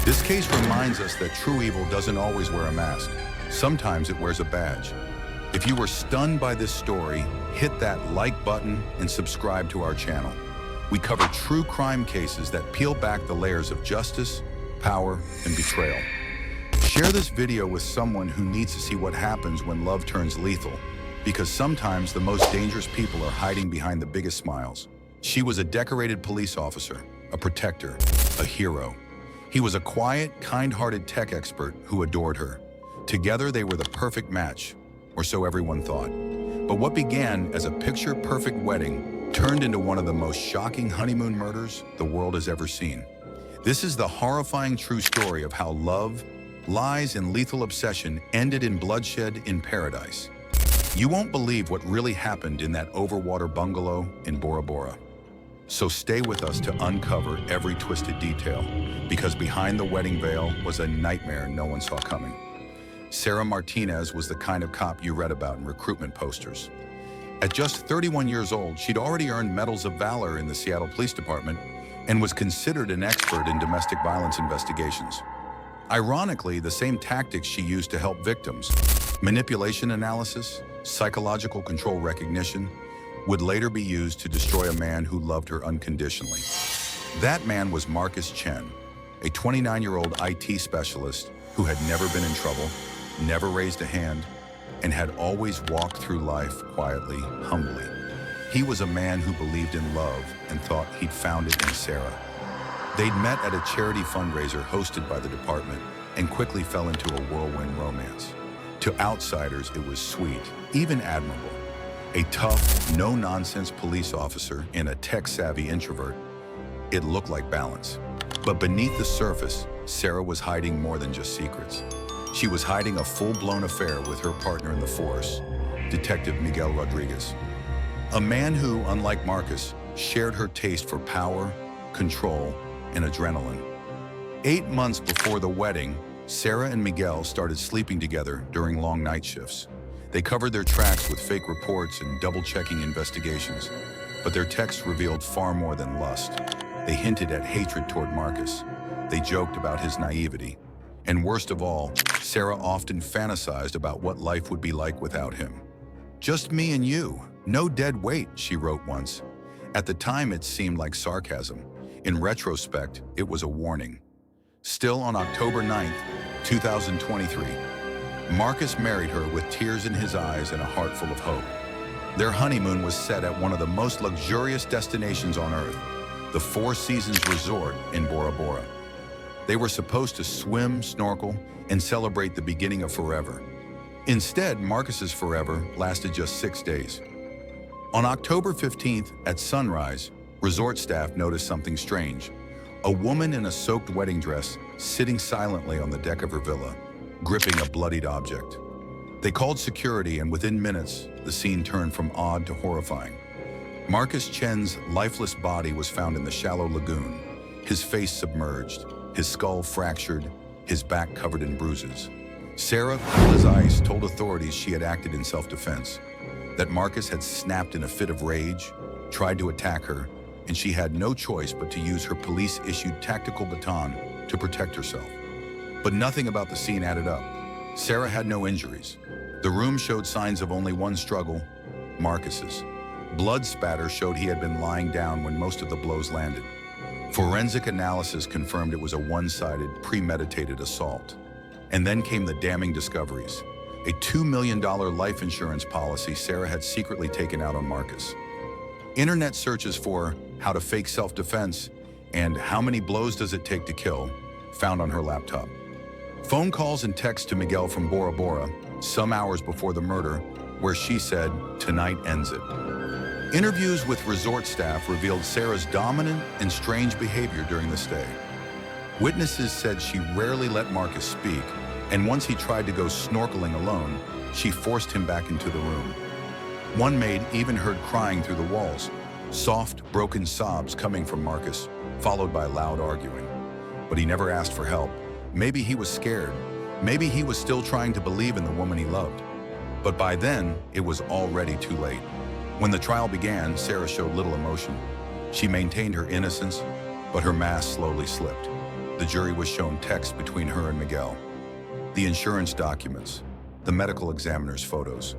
This case reminds us that true evil doesn't always wear a mask. Sometimes it wears a badge. If you were stunned by this story, hit that like button and subscribe to our channel. We cover true crime cases that peel back the layers of justice, power, and betrayal. Share this video with someone who needs to see what happens when love turns lethal, because sometimes the most dangerous people are hiding behind the biggest smiles. She was a decorated police officer, a protector, a hero. He was a quiet, kind-hearted tech expert who adored her. Together, they were the perfect match, or so everyone thought. But what began as a picture-perfect wedding turned into one of the most shocking honeymoon murders the world has ever seen. This is the horrifying true story of how love, lies, and lethal obsession ended in bloodshed in paradise. You won't believe what really happened in that overwater bungalow in Bora Bora. So stay with us to uncover every twisted detail, because behind the wedding veil was a nightmare no one saw coming. Sarah Martinez was the kind of cop you read about in recruitment posters. At just 31 years old, she'd already earned medals of valor in the Seattle Police Department and was considered an expert in domestic violence investigations. Ironically, the same tactics she used to help victims, manipulation analysis, psychological control recognition, would later be used to destroy a man who loved her unconditionally. That man was Marcus Chen, a 29-year-old IT specialist who had never been in trouble, never raised a hand, and had always walked through life quietly, humbly. He was a man who believed in love and thought he'd found it in Sarah. They'd met at a charity fundraiser hosted by the department and quickly fell into a whirlwind romance. To outsiders, it was sweet, even admirable. A tough, no-nonsense police officer and a tech-savvy introvert, it looked like balance. But beneath the surface, Sarah was hiding more than just secrets. She was hiding a full-blown affair with her partner in the force, Detective Miguel Rodriguez. A man who, unlike Marcus, shared her taste for power, control, and adrenaline. 8 months before the wedding, Sarah and Miguel started sleeping together during long night shifts. They covered their tracks with fake reports and double-checking investigations, but their texts revealed far more than lust. They hinted at hatred toward Marcus. They joked about his naivety. And worst of all, Sarah often fantasized about what life would be like without him. "Just me and you, no dead weight," she wrote once. At the time, it seemed like sarcasm. In retrospect, it was a warning. Still, on October 9th, 2023, Marcus married her with tears in his eyes and a heart full of hope. Their honeymoon was set at one of the most luxurious destinations on Earth, the Four Seasons Resort in Bora Bora. They were supposed to swim, snorkel, and celebrate the beginning of forever. Instead, Marcus's forever lasted just 6 days. On October 15th, at sunrise, resort staff noticed something strange. A woman in a soaked wedding dress sitting silently on the deck of her villa, gripping a bloodied object. They called security, and within minutes, the scene turned from odd to horrifying. Marcus Chen's lifeless body was found in the shallow lagoon, his face submerged, his skull fractured, his back covered in bruises. Sarah, cool as ice, told authorities she had acted in self-defense, that Marcus had snapped in a fit of rage, tried to attack her, and she had no choice but to use her police-issued tactical baton to protect herself. But nothing about the scene added up. Sarah had no injuries. The room showed signs of only one struggle, Marcus's. Blood spatter showed he had been lying down when most of the blows landed. Forensic analysis confirmed it was a one-sided, premeditated assault. And then came the damning discoveries. A $2 million life insurance policy Sarah had secretly taken out on Marcus. Internet searches for how to fake self-defense and how many blows does it take to kill found on her laptop. Phone calls and texts to Miguel from Bora Bora, some hours before the murder, where she said, "Tonight ends it." Interviews with resort staff revealed Sarah's dominant and strange behavior during the stay. Witnesses said she rarely let Marcus speak, and once he tried to go snorkeling alone, she forced him back into the room. One maid even heard crying through the walls, soft, broken sobs coming from Marcus, followed by loud arguing. But he never asked for help. Maybe he was scared. Maybe he was still trying to believe in the woman he loved. But by then, it was already too late. When the trial began, Sarah showed little emotion. She maintained her innocence, but her mask slowly slipped. The jury was shown texts between her and Miguel, the insurance documents, the medical examiner's photos.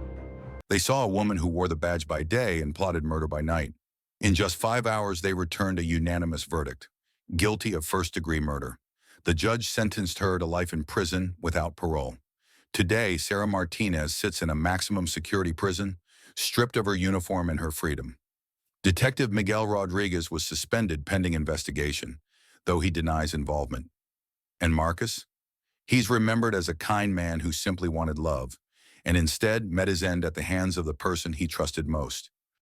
They saw a woman who wore the badge by day and plotted murder by night. In just 5 hours, they returned a unanimous verdict, guilty of first-degree murder. The judge sentenced her to life in prison without parole. Today, Sarah Martinez sits in a maximum security prison, stripped of her uniform and her freedom. Detective Miguel Rodriguez was suspended pending investigation, though he denies involvement. And Marcus? He's remembered as a kind man who simply wanted love, and instead met his end at the hands of the person he trusted most.